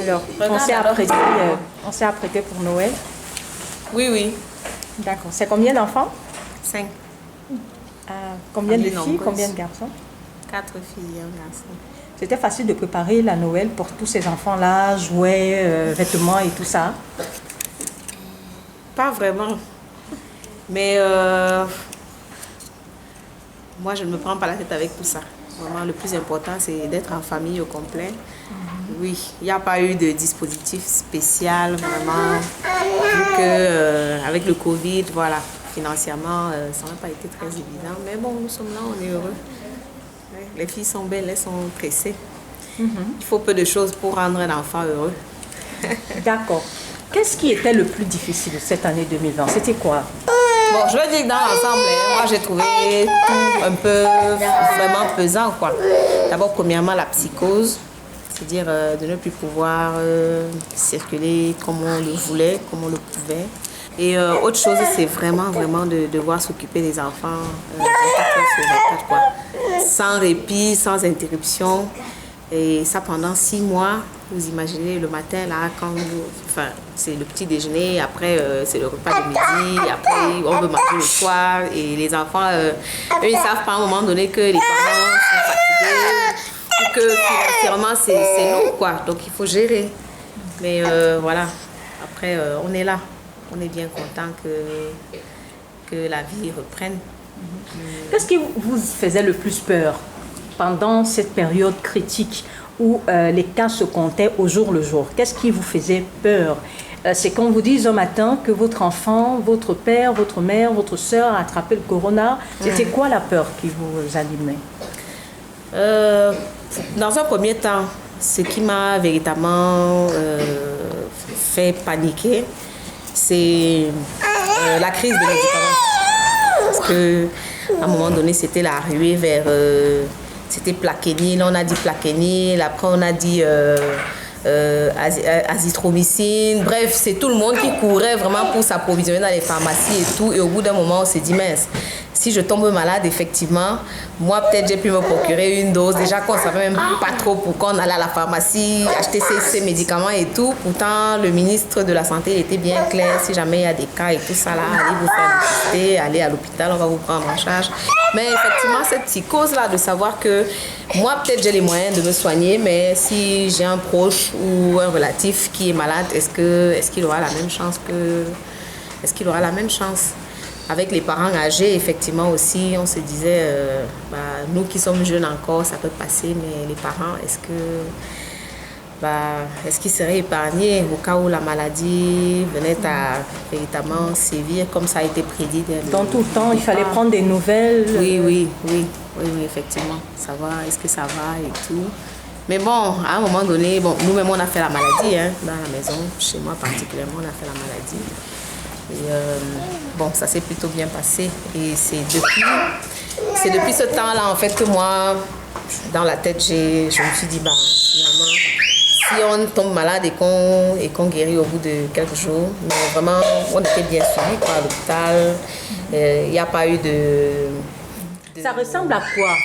Alors, on s'est apprêté pour Noël. Oui, oui. D'accord. C'est combien d'enfants? 5. Combien de filles, combien de garçons? 4 filles et un garçon. C'était facile de préparer la Noël pour tous ces enfants-là, jouets, vêtements et tout ça? Pas vraiment. Mais moi, je ne me prends pas la tête avec tout ça. Vraiment, le plus important, c'est d'être en famille au complet. Oui, il n'y a pas eu de dispositif spécial, vraiment. Vu qu'avec le Covid, voilà, financièrement, ça n'a pas été très évident. Mais bon, nous sommes là, on est heureux. Ouais, les filles sont belles, elles sont pressées. Il faut peu de choses pour rendre un enfant heureux. D'accord. Qu'est-ce qui était le plus difficile cette année 2020? C'était quoi? Bon, je veux dire que dans l'ensemble, moi j'ai trouvé tout un peu vraiment pesant, quoi. D'abord, premièrement, la psychose, c'est-à-dire de ne plus pouvoir circuler comme on le voulait, comme on le pouvait. Et autre chose, c'est vraiment de devoir s'occuper des enfants 24 heures sur 24, quoi. Sans répit, sans interruption. Et ça pendant 6 mois. Vous imaginez le matin, là, c'est le petit déjeuner, après c'est le repas de midi, après on veut manger le soir. Et les enfants, eux, ils ne savent pas à un moment donné que les parents sont fatigués, ou que financièrement c'est lourd, quoi. Donc il faut gérer. Mais voilà, après on est là. On est bien content que la vie reprenne. Qu'est-ce qui vous faisait le plus peur pendant cette période critique où les cas se comptaient au jour le jour? Qu'est-ce qui vous faisait peur? C'est qu'on vous dise un matin que votre enfant, votre père, votre mère, votre soeur a attrapé le corona. C'était quoi la peur qui vous animait? Dans un premier temps, ce qui m'a véritablement fait paniquer, c'est la crise des médicaments. Parce qu'à un moment donné, c'était la ruée vers... c'était plaquenil, on a dit plaquenil, après on a dit azithromycine. Bref, c'est tout le monde qui courait vraiment pour s'approvisionner dans les pharmacies et tout. Et au bout d'un moment, on s'est dit, mince, si je tombe malade, effectivement, moi peut-être j'ai pu me procurer une dose. Déjà qu'on ne savait même pas trop pourquoi on allait à la pharmacie, acheter ces médicaments et tout. Pourtant, le ministre de la Santé il était bien clair. Si jamais il y a des cas et tout ça là, allez vous faire tester, allez à l'hôpital, on va vous prendre en charge. Mais effectivement, cette psychose-là de savoir que moi, peut-être j'ai les moyens de me soigner, mais si j'ai un proche ou un relatif qui est malade, est-ce qu'il aura la même chance Est-ce qu'il aura la même chance? Avec les parents âgés, effectivement aussi, on se disait, nous qui sommes jeunes encore, ça peut passer, mais les parents, est-ce qu'ils seraient épargnés au cas où la maladie venait à véritablement sévir comme ça a été prédit? Dans tout le temps, il fallait prendre des nouvelles. Oui, effectivement. Ça va, est-ce que ça va et tout. Mais bon, à un moment donné, nous-mêmes, on a fait la maladie dans la maison. Chez moi particulièrement, on a fait la maladie. Et ça s'est plutôt bien passé. Et c'est depuis ce temps-là, en fait, que moi, dans la tête, je me suis dit, finalement, si on tombe malade et qu'on guérit au bout de quelques jours, mais vraiment, on était bien suivis à l'hôpital. Il n'y a pas eu de... Ça ressemble à quoi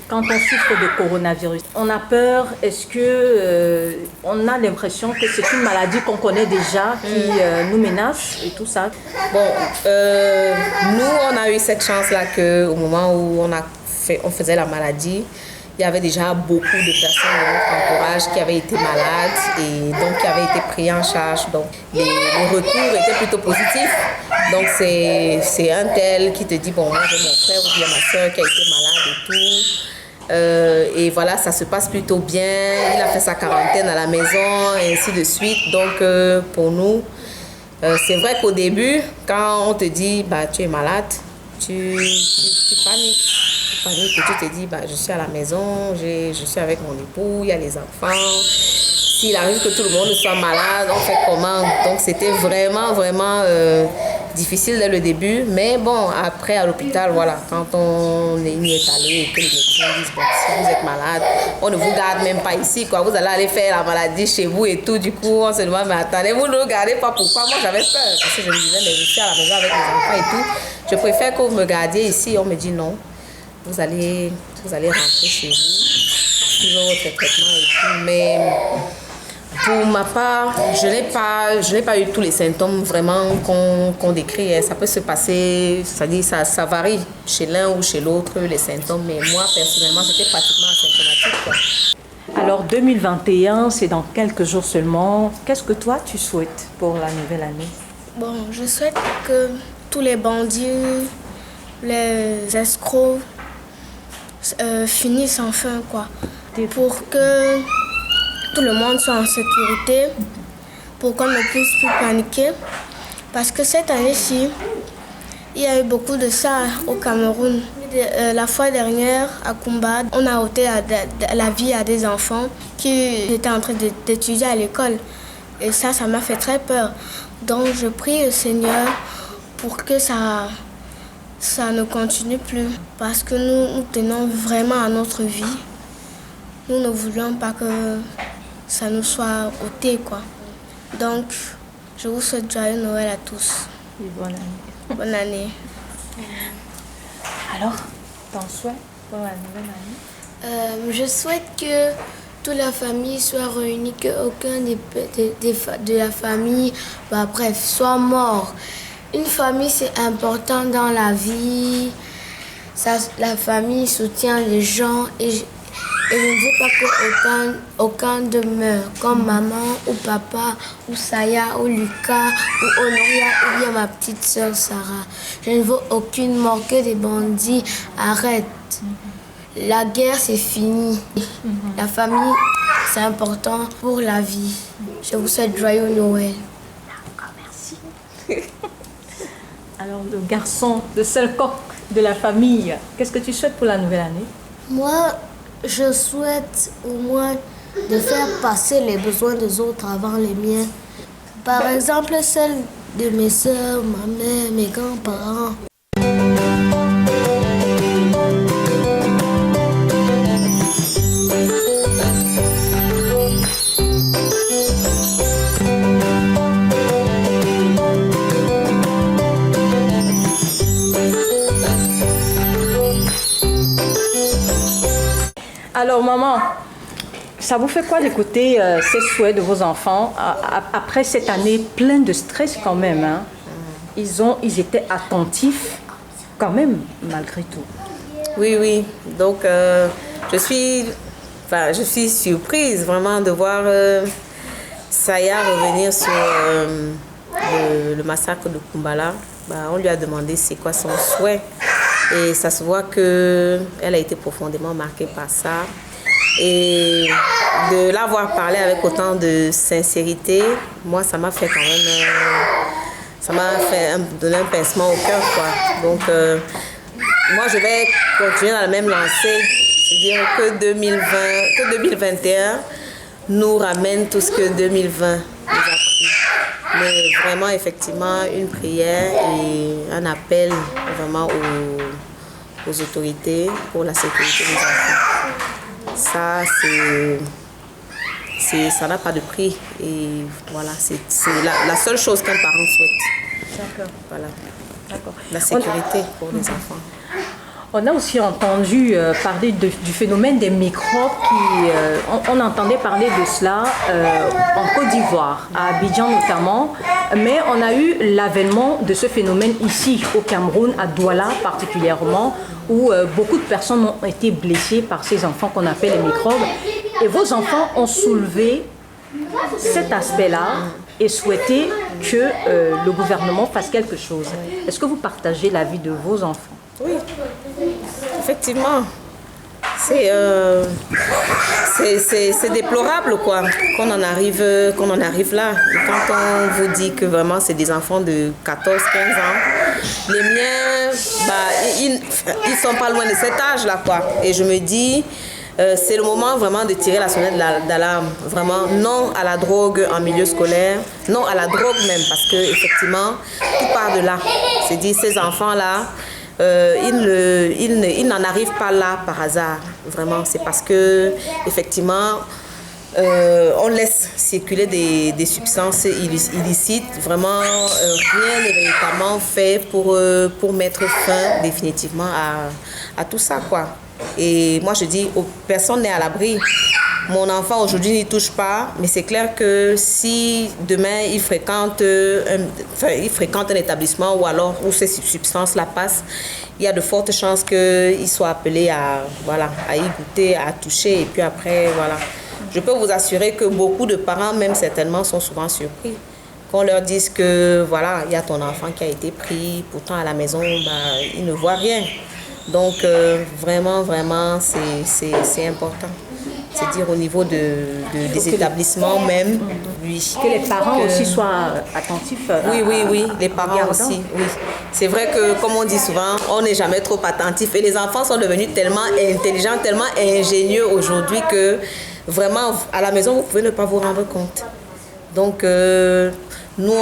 quand on souffre de coronavirus? On a peur, est-ce que on a l'impression que c'est une maladie qu'on connaît déjà, qui nous menace et tout ça? Nous, on a eu cette chance-là qu'au moment où on faisait la maladie, il y avait déjà beaucoup de personnes de notre entourage qui avaient été malades et donc qui avaient été pris en charge. Donc, les retours étaient plutôt positifs. Donc, c'est un tel qui te dit, moi j'ai mon frère ou bien ma soeur qui a été malade et tout. Et voilà, ça se passe plutôt bien. Il a fait sa quarantaine à la maison et ainsi de suite. Donc, pour nous, c'est vrai qu'au début, quand on te dit, tu es malade, tu paniques. Et tu te dis, je suis à la maison, je suis avec mon époux, il y a les enfants. S'il arrive que tout le monde soit malade, on fait comment? Donc c'était vraiment difficile dès le début. Mais bon, après à l'hôpital, voilà, quand on y est allé et que les médecins disent, si vous êtes malade, on ne vous garde même pas ici, quoi. Vous allez aller faire la maladie chez vous et tout. Du coup, on se demande, mais attendez, vous ne regardez pas pourquoi? Moi, j'avais peur parce que je me disais, mais je suis à la maison avec mes enfants et tout. Je préfère que vous me gardiez ici. On me dit non. Vous allez rentrer chez vous, suivre votre traitement et tout. Mais Pour ma part, je n'ai pas eu tous les symptômes vraiment qu'on décrit. Ça peut se passer, c'est-à-dire ça varie chez l'un ou chez l'autre, les symptômes. Mais moi, personnellement, j'étais pratiquement asymptomatique, quoi. Alors 2021, c'est dans quelques jours seulement. Qu'est-ce que toi, tu souhaites pour la nouvelle année? Bon, je souhaite que tous les bandits, les escrocs finissent enfin, quoi. Pour que tout le monde soit en sécurité, pour qu'on ne puisse plus paniquer. Parce que cette année-ci, il y a eu beaucoup de ça au Cameroun. La fois dernière, à Kumba, on a ôté la vie à des enfants qui étaient en train d'étudier à l'école. Et ça m'a fait très peur. Donc je prie le Seigneur pour que ça ne continue plus. Parce que nous tenons vraiment à notre vie. Nous ne voulons pas que ça nous soit ôté, quoi. Donc, je vous souhaite joyeux Noël à tous. Et bonne année. Bonne année. Alors, ton souhait pour la nouvelle année? Je souhaite que toute la famille soit réunie, qu'aucun de la famille, bref, soit mort. Une famille, c'est important dans la vie. La famille soutient les gens et je ne veux pas qu'aucun demeure, comme maman ou papa ou Saya ou Lucas ou Honoria ou bien ma petite sœur Sarah. Je ne veux aucune mort, que des bandits arrêtent. La guerre, c'est fini. La famille, c'est important pour la vie. Je vous souhaite joyeux Noël. D'accord, merci. Alors, le garçon, le seul coq de la famille, qu'est-ce que tu souhaites pour la nouvelle année? Moi, je souhaite au moins de faire passer les besoins des autres avant les miens. Par exemple, celles de mes soeurs, ma mère, mes grands-parents. Alors, maman, ça vous fait quoi d'écouter ces souhaits de vos enfants après cette année pleine de stress quand même, hein? Ils étaient attentifs quand même, malgré tout. Oui. Donc, je suis surprise vraiment de voir Saya revenir sur le massacre de Kumbala. On lui a demandé c'est quoi son souhait. Et ça se voit qu'elle a été profondément marquée par ça. Et de l'avoir parlé avec autant de sincérité, moi, ça m'a fait quand même... ça m'a fait donner un pincement au cœur, quoi. Donc, moi, je vais continuer dans la même lancée. C'est-à-dire que 2021 nous ramène tout ce que 2020 nous a pris. Mais vraiment, effectivement, une prière et un appel vraiment aux autorités pour la sécurité des enfants. Ça, ça n'a pas de prix. Et voilà, c'est la seule chose qu'un parent souhaite. D'accord. Voilà. D'accord. La sécurité pour les enfants. On a aussi entendu parler du phénomène des microbes on entendait parler de cela en Côte d'Ivoire, à Abidjan notamment, mais on a eu l'avènement de ce phénomène ici au Cameroun, à Douala particulièrement, où beaucoup de personnes ont été blessées par ces enfants qu'on appelle les microbes. Et vos enfants ont soulevé cet aspect-là et souhaité que le gouvernement fasse quelque chose. Est-ce que vous partagez l'avis de vos enfants? Oui, effectivement. C'est déplorable quoi, qu'on en arrive là. Et quand on vous dit que vraiment c'est des enfants de 14-15 ans, les miens, ils sont pas loin de cet âge-là quoi. Et je me dis, c'est le moment vraiment de tirer la sonnette d'alarme. Vraiment, non à la drogue en milieu scolaire, non à la drogue même, parce que effectivement, tout part de là. C'est dit, ces enfants-là, ils n'en arrivent pas là par hasard. Vraiment, c'est parce que effectivement, on laisse circuler des substances illicites. Vraiment, rien n'est véritablement fait pour mettre fin définitivement à tout ça, quoi. Et moi, je dis, personne n'est à l'abri mon enfant aujourd'hui n'y touche pas, mais c'est clair que si demain il fréquente un établissement ou alors où ces substances-là passent, il y a de fortes chances qu'il soit appelé à y goûter, à toucher, et puis après, voilà. Je peux vous assurer que beaucoup de parents, même certainement, sont souvent surpris. Qu'on leur dise que, voilà, il y a ton enfant qui a été pris, pourtant à la maison, il ne voit rien. Donc, vraiment, c'est important. C'est-à-dire au niveau des établissements même. Oui. Que les parents aussi soient attentifs. Oui, les parents aussi. Oui. C'est vrai que, comme on dit souvent, on n'est jamais trop attentif. Et les enfants sont devenus tellement intelligents, tellement ingénieux aujourd'hui que vraiment, à la maison, vous pouvez ne pas vous rendre compte. Donc, nous,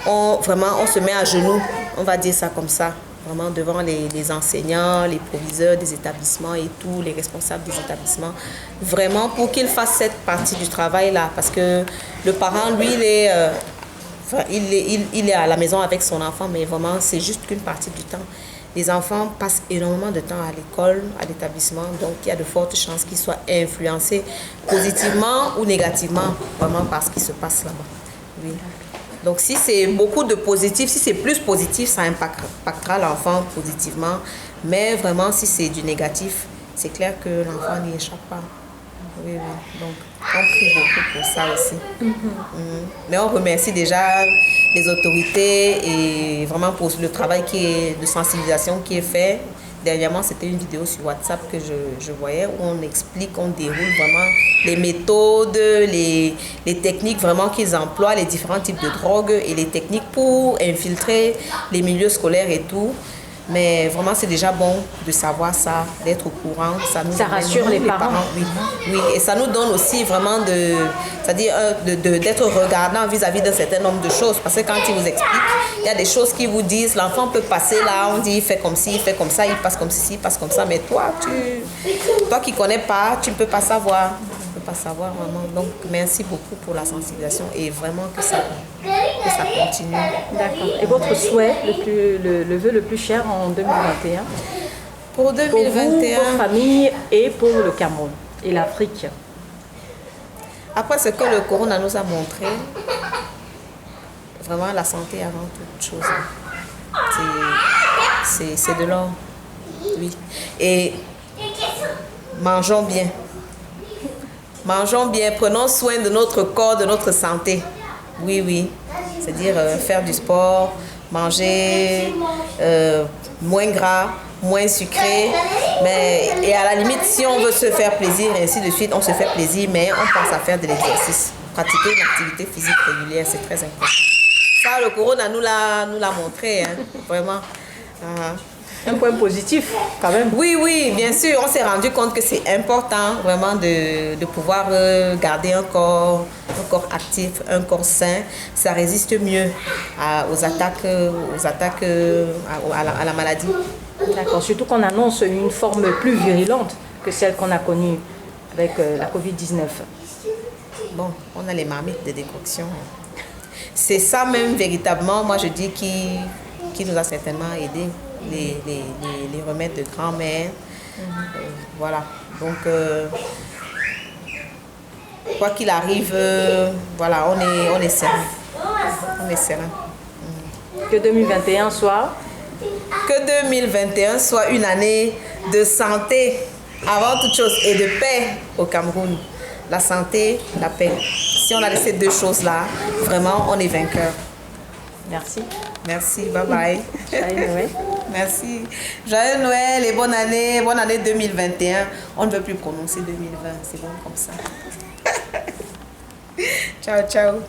on se met à genoux, on va dire ça comme ça. Vraiment devant les enseignants, les proviseurs des établissements et tous les responsables des établissements, vraiment pour qu'ils fassent cette partie du travail-là. Parce que le parent, lui, il est à la maison avec son enfant, mais vraiment, c'est juste qu'une partie du temps. Les enfants passent énormément de temps à l'école, à l'établissement, donc il y a de fortes chances qu'ils soient influencés positivement ou négativement, vraiment par ce qui se passe là-bas. Oui. Donc, si c'est beaucoup de positif, si c'est plus positif, ça impactera l'enfant positivement. Mais vraiment, si c'est du négatif, c'est clair que l'enfant n'y échappe pas. Oui. Donc, on prie beaucoup pour ça aussi. Mais on remercie déjà les autorités et vraiment pour le travail de sensibilisation qui est fait. Dernièrement, c'était une vidéo sur WhatsApp que je voyais où on explique, on déroule vraiment les méthodes, les techniques vraiment qu'ils emploient, les différents types de drogues et les techniques pour infiltrer les milieux scolaires et tout. Mais vraiment, c'est déjà bon de savoir ça, d'être au courant. Ça rassure les parents. Oui, et ça nous donne aussi vraiment d'être regardant vis-à-vis d'un certain nombre de choses. Parce que quand ils vous expliquent, il y a des choses qu'ils vous disent, l'enfant peut passer là, on dit il fait comme ci, il fait comme ça, il passe comme ceci, il passe comme ça. Mais toi qui ne connais pas, tu ne peux pas savoir. Pas savoir vraiment. Donc, merci beaucoup pour la sensibilisation et vraiment que ça continue. D'accord. Et votre souhait, le vœu le plus cher en 2021? Pour 2021. Pour vous, votre famille et pour le Cameroun et l'Afrique. Après ce que le corona nous a montré, vraiment la santé avant toute chose. C'est de l'or. Oui. Et mangeons bien. Mangeons bien, prenons soin de notre corps, de notre santé. Oui. C'est-à-dire faire du sport, manger moins gras, moins sucré. Et à la limite, si on veut se faire plaisir et ainsi de suite, on se fait plaisir, mais on pense à faire de l'exercice. Pratiquer une activité physique régulière, c'est très important. Ça, le corona nous l'a montré, hein, vraiment. Un point positif, quand même. Oui, bien sûr. On s'est rendu compte que c'est important vraiment de pouvoir garder un corps actif, un corps sain. Ça résiste mieux aux attaques à la maladie. D'accord. Surtout qu'on annonce une forme plus virulente que celle qu'on a connue avec la Covid-19. Bon, on a les marmites de décoction. C'est ça même véritablement, moi je dis, qui nous a certainement aidés. Les remèdes de grand-mère. Voilà. Donc, quoi qu'il arrive, voilà, on est serein. On est serein. Que 2021 soit? Que 2021 soit une année de santé, avant toute chose, et de paix au Cameroun. La santé, la paix. Si on a ces deux choses-là, vraiment, on est vainqueur. Merci. Merci, bye bye. Joyeux Noël. Merci. Joyeux Noël et bonne année 2021. On ne veut plus prononcer 2020, c'est bon comme ça. Ciao.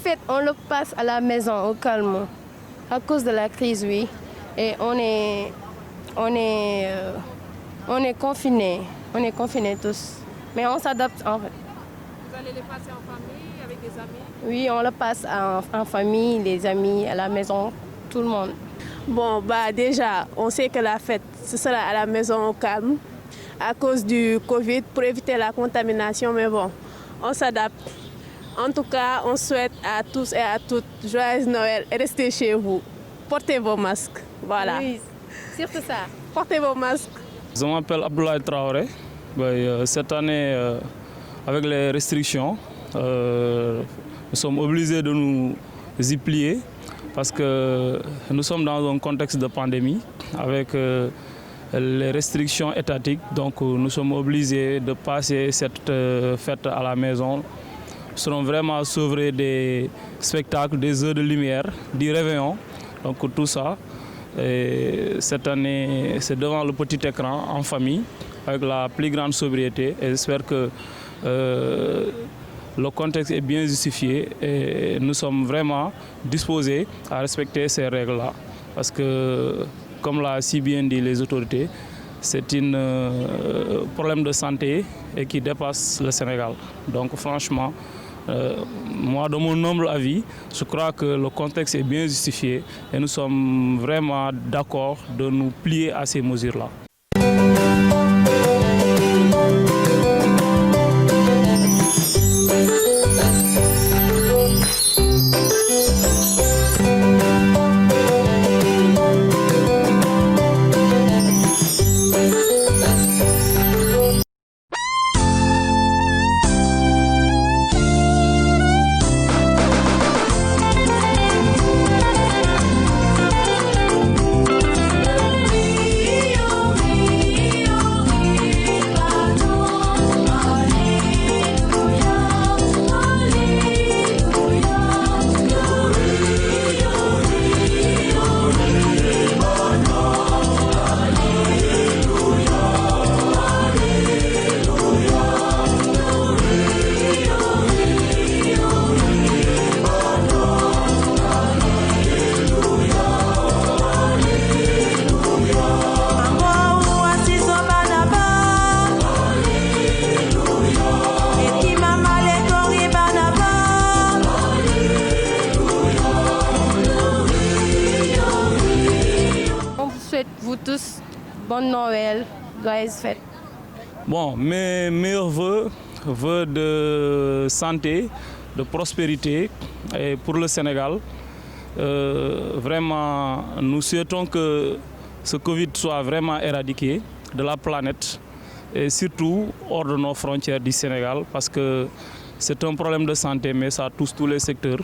fêtes, on le passe à la maison, au calme, à cause de la crise, oui. Et on est confinés tous. Mais on s'adapte en fait. Vous allez les passer en famille, avec des amis? Oui, on le passe en famille, les amis, à la maison, tout le monde. Bon, déjà, on sait que la fête, ce sera à la maison au calme, à cause du Covid, pour éviter la contamination, mais bon, on s'adapte. En tout cas, on souhaite à tous et à toutes joyeux Noël et restez chez vous. Portez vos masques, voilà. Oui, surtout ça. Portez vos masques. Je m'appelle Abdoulaye Traoré. Cette année, avec les restrictions, nous sommes obligés de nous y plier parce que nous sommes dans un contexte de pandémie avec les restrictions étatiques. Donc nous sommes obligés de passer cette fête à la maison. Nous serons vraiment sevrés des spectacles, des heures de lumière, du réveillon, donc tout ça. Et cette année, c'est devant le petit écran, en famille, avec la plus grande sobriété. Et j'espère que le contexte est bien justifié et nous sommes vraiment disposés à respecter ces règles-là. Parce que, comme l'a si bien dit les autorités, c'est un problème de santé et qui dépasse le Sénégal. Donc franchement, moi, de mon humble avis, je crois que le contexte est bien justifié et nous sommes vraiment d'accord de nous plier à ces mesures-là. Vous tous, bonne Noël, joyeuses fêtes. Bon, mes meilleurs vœux de santé, de prospérité et pour le Sénégal. Vraiment, nous souhaitons que ce Covid soit vraiment éradiqué de la planète et surtout hors de nos frontières du Sénégal parce que c'est un problème de santé mais ça touche tous les secteurs.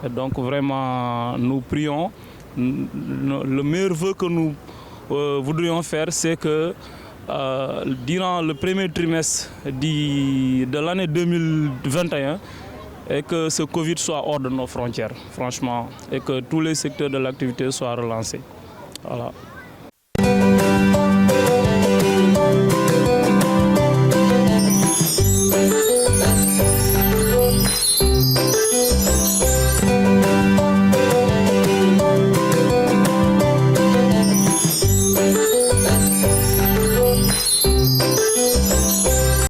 Et donc vraiment, nous prions. Le meilleur vœu que nous voudrions faire, c'est que durant le premier trimestre de l'année 2021, et que ce Covid soit hors de nos frontières, franchement, et que tous les secteurs de l'activité soient relancés. Voilà.